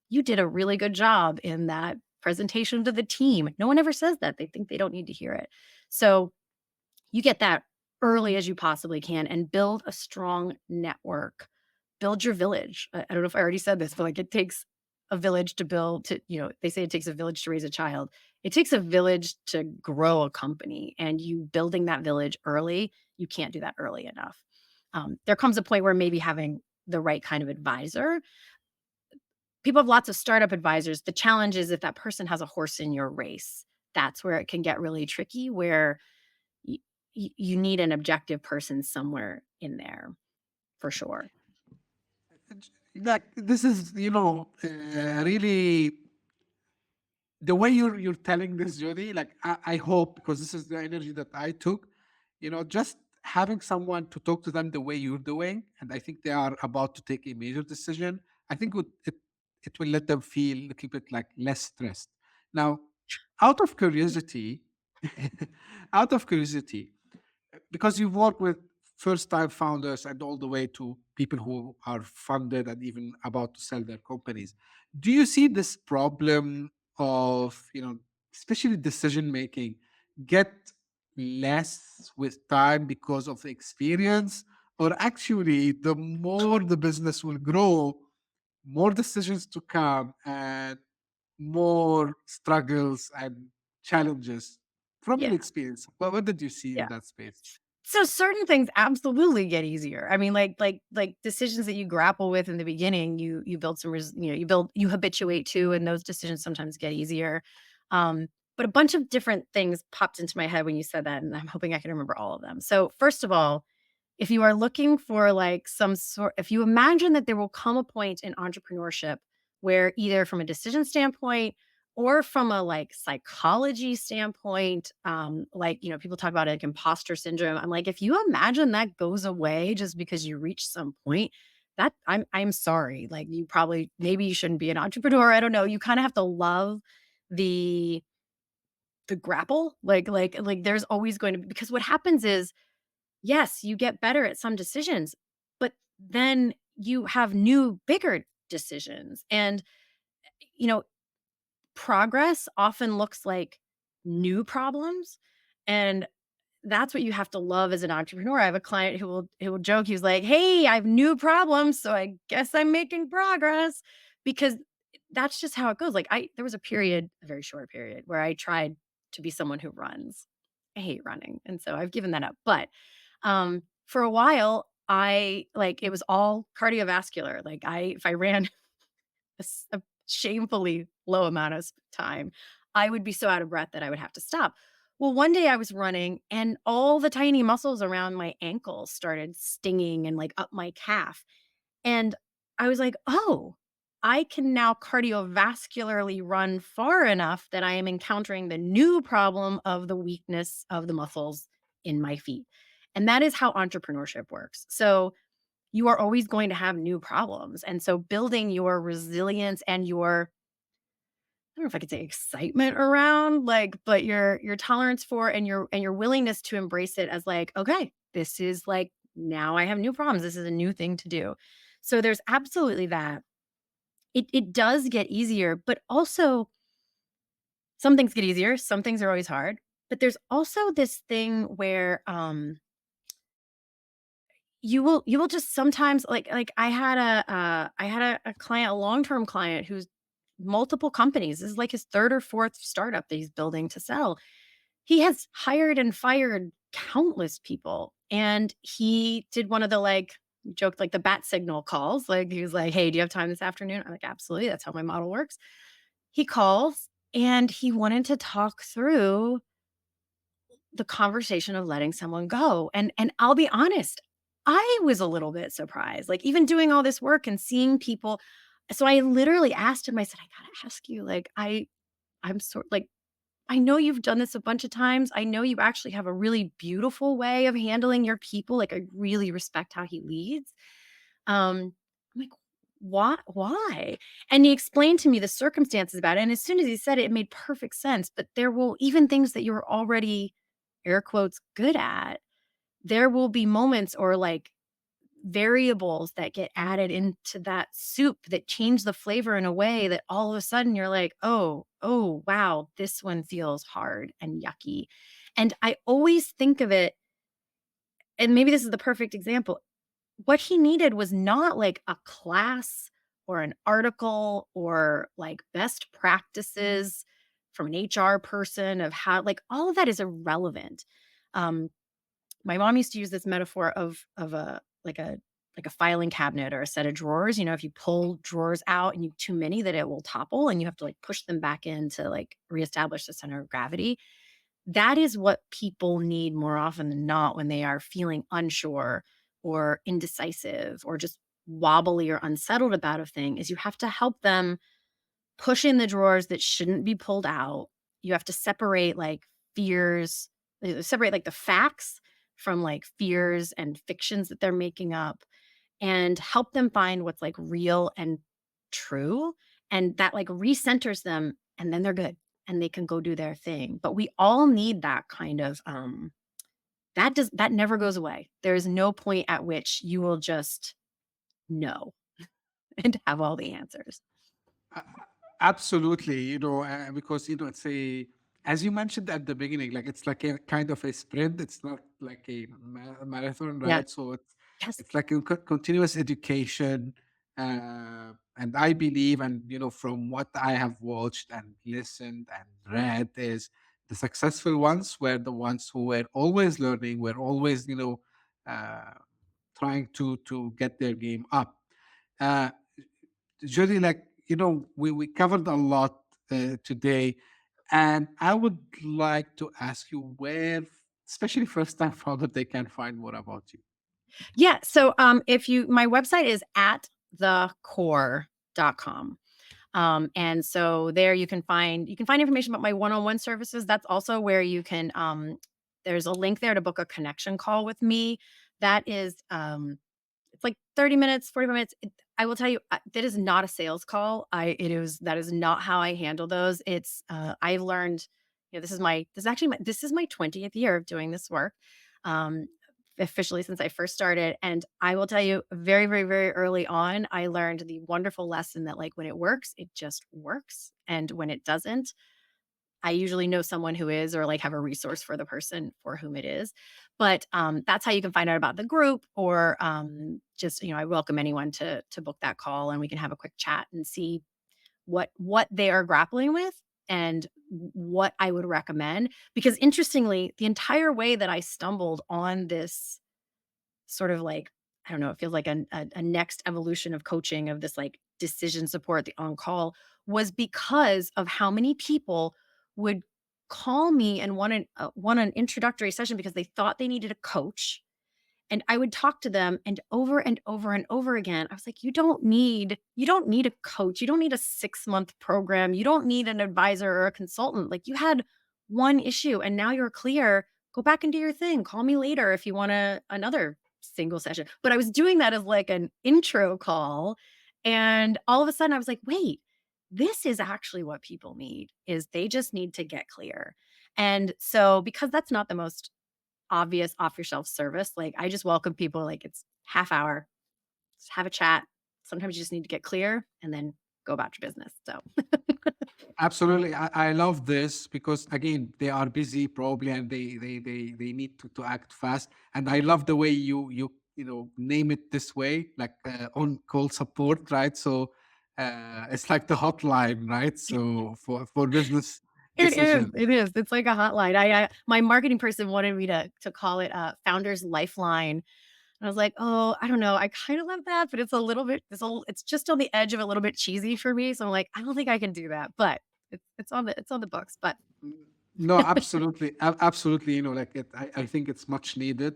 you did a really good job in that presentation to the team. No one ever says that. They think they don't need to hear it. So you get that early as you possibly can and build a strong network. Build your village. I don't know if I already said this, but like it takes a village to build to, they say it takes a village to raise a child. It takes a village to grow a company, and you building that village early, you can't do that early enough. There comes a point where maybe having the right kind of advisor. People have lots of startup advisors. The challenge is if that person has a horse in your race, that's where it can get really tricky, where you need an objective person somewhere in there for sure. Like this is, really the way you're telling this, Jody. Like I hope, because this is the energy that I took, just having someone to talk to them the way you're doing, and I think they are about to take a major decision. I think it will let them feel a little bit like less stressed. Now, out of curiosity, out of curiosity, because you've worked with first time founders and all the way to people who are funded and even about to sell their companies, do you see this problem of, especially decision making, get less with time because of the experience, or actually the more the business will grow, more decisions to come and more struggles and challenges from your Yeah. experience? What did you see in Yeah. that space? So certain things absolutely get easier. I mean, like decisions that you grapple with in the beginning, you build some, you habituate to, and those decisions sometimes get easier. Um, but a bunch of different things popped into my head when you said that, and I'm hoping I can remember all of them. So first of all, if you are looking for like if you imagine that there will come a point in entrepreneurship where either from a decision standpoint or from a like psychology standpoint, like, people talk about like imposter syndrome. I'm like, if you imagine that goes away just because you reach some point, that I'm sorry. Like you probably, maybe you shouldn't be an entrepreneur. I don't know. You kind of have to love the grapple. Like there's always going to be, because what happens is, yes, you get better at some decisions, but then you have new, bigger decisions. And, you know, progress often looks like new problems. And that's what you have to love as an entrepreneur. I have a client who will joke, he's like, "Hey, I have new problems, so I guess I'm making progress." Because that's just how it goes. Like there was a period, a very short period, where I tried to be someone who runs. I hate running. And so I've given that up. But for a while, it was all cardiovascular. Like if I ran a shamefully low amount of time, I would be so out of breath that I would have to stop. Well, one day I was running and all the tiny muscles around my ankles started stinging and like up my calf. And I was like, oh, I can now cardiovascularly run far enough that I am encountering the new problem of the weakness of the muscles in my feet. And that is how entrepreneurship works. So you are always going to have new problems. And so building your resilience and your, I don't know if I could say excitement around, like, but your tolerance for and your willingness to embrace it as like, okay, this is like, now I have new problems. This is a new thing to do. So there's absolutely that. It does get easier, but also some things get easier, some things are always hard. But there's also this thing where you will just sometimes like I had a client, a long-term client who's multiple companies. This is like his third or fourth startup that he's building to sell. He has hired and fired countless people. And he did one of the like joked like the bat signal calls. Like he was like, "Hey, do you have time this afternoon?" I'm like, "Absolutely. That's how my model works." he calls and he wanted to talk through the conversation of letting someone go. And I'll be honest, I was a little bit surprised. Like even doing all this work and seeing people. So I literally asked him, I said, I gotta ask you, like, I'm sort like, I know you've done this a bunch of times. I know you actually have a really beautiful way of handling your people. Like I really respect how he leads. I'm like, why? And he explained to me the circumstances about it. And as soon as he said it, it made perfect sense. But there will even things that you're already air quotes good at, there will be moments or like variables that get added into that soup that change the flavor in a way that all of a sudden you're like, oh, wow, this one feels hard and yucky. And I always think of it, and maybe this is the perfect example. What he needed was not like a class or an article or like best practices from an HR person of how, like, all of that is irrelevant. Um, my mom used to use this metaphor of a filing cabinet or a set of drawers. You know, if you pull drawers out and you too many, that it will topple and you have to like push them back in to like reestablish the center of gravity. That is what people need more often than not when they are feeling unsure or indecisive or just wobbly or unsettled about a thing, is you have to help them push in the drawers that shouldn't be pulled out. You have to separate like fears, separate like the facts from like fears and fictions that they're making up, and help them find what's like real and true. And that like recenters them, and then they're good and they can go do their thing. But we all need that kind of that never goes away. There is no point at which you will just know and have all the answers. A- Absolutely, because it's as you mentioned at the beginning, like it's like a kind of a sprint. It's not like a marathon, Yeah. right? So Yes. it's like a continuous education, and I believe, and from what I have watched and listened and read, is the successful ones were the ones who were always learning, were always uh, trying to get their game up. Uh, Jody, like, we covered a lot today, and I would like to ask you where, especially first time founder, they can find more about you. Yeah. So if you my website is at thecore.com. And so there you can find information about my one-on-one services. That's also where you can there's a link there to book a connection call with me. That is it's like 30 minutes, 45 minutes. I will tell you, that is not a sales call. That is not how I handle those. It's I've learned, this is my 20th year of doing this work. Um officially since I first started, and I will tell you, very very very early on I learned the wonderful lesson that like when it works, it just works, and when it doesn't, I usually know someone who is, or like have a resource for the person for whom it is. But that's how you can find out about the group, or just I welcome anyone to book that call, and we can have a quick chat and see what they are grappling with and what I would recommend. Because interestingly, the entire way that I stumbled on this sort of like, I don't know, it feels like a next evolution of coaching, of this like decision support, the on call, was because of how many people would call me and want an introductory session because they thought they needed a coach, and I would talk to them, and over and over and over again, I was like, you don't need a coach. You don't need a 6-month program. You don't need an advisor or a consultant. Like, you had one issue and now you're clear. Go back and do your thing. Call me later if you want another single session. But I was doing that as like an intro call. And all of a sudden I was like, wait, this is actually what people need, is they just need to get clear. And so, because that's not the most obvious off your shelf service, like, I just welcome people, like, it's half hour, just have a chat. Sometimes you just need to get clear and then go about your business. So Absolutely, I love this because again, they are busy probably, and they need to act fast. And I love the way you name it this way, like on call support, right? So it's like the hotline, right? So for business it is, decision. it is. It's like a hotline. I my marketing person wanted me to call it Founders Lifeline, I was like, oh, I don't know. I kind of love that, but it's just on the edge of a little bit cheesy for me. So I'm like, I don't think I can do that, but it's on the books. But No, absolutely, absolutely. Like I think it's much needed.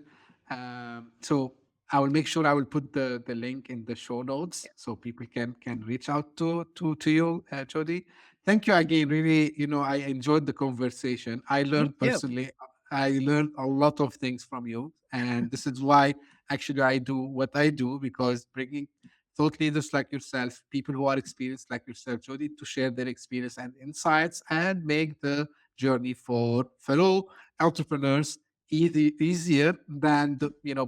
So I will make sure I will put the link in the show notes so people can reach out to you, Jody. Thank you again. Really, I enjoyed the conversation. I me learned too. personally. I learned a lot of things from you, and this is why actually I do what I do, because bringing thought leaders like yourself, people who are experienced like yourself, Jody, to share their experience and insights and make the journey for fellow entrepreneurs easier than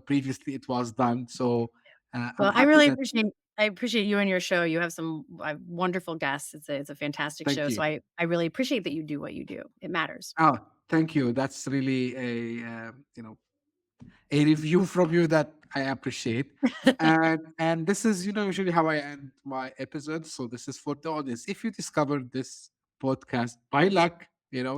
previously it was done. So I'm Well, happy that. I appreciate you and your show. You have some wonderful guests. It's a fantastic Thank show. So you. I really appreciate that you do what you do. It matters. Oh, thank you. That's really a review from you that I appreciate. And this is usually how I end my episodes. So this is for the audience. If you discovered this podcast by luck,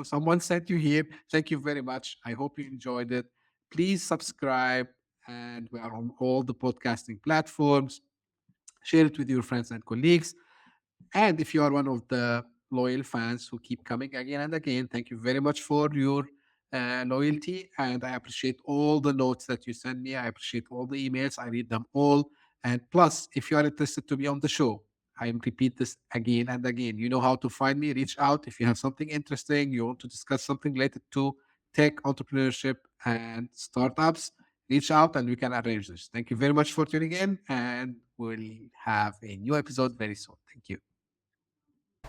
someone sent you here. Thank you very much. I hope you enjoyed it. Please subscribe, and we are on all the podcasting platforms. Share it with your friends and colleagues. And if you are one of the loyal fans who keep coming again and again, thank you very much for your loyalty. And I appreciate all the notes that you send me. I appreciate all the emails. I read them all. And plus, if you are interested to be on the show, I repeat this again and again. You know how to find me. Reach out if you have something interesting, you want to discuss something related to tech, entrepreneurship, and startups. Reach out and we can arrange this. Thank you very much for tuning in, and we'll have a new episode very soon. Thank you.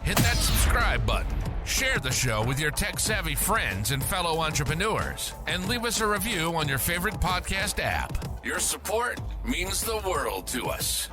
Hit that subscribe button, share the show with your tech-savvy friends and fellow entrepreneurs, and leave us a review on your favorite podcast app. Your support means the world to us.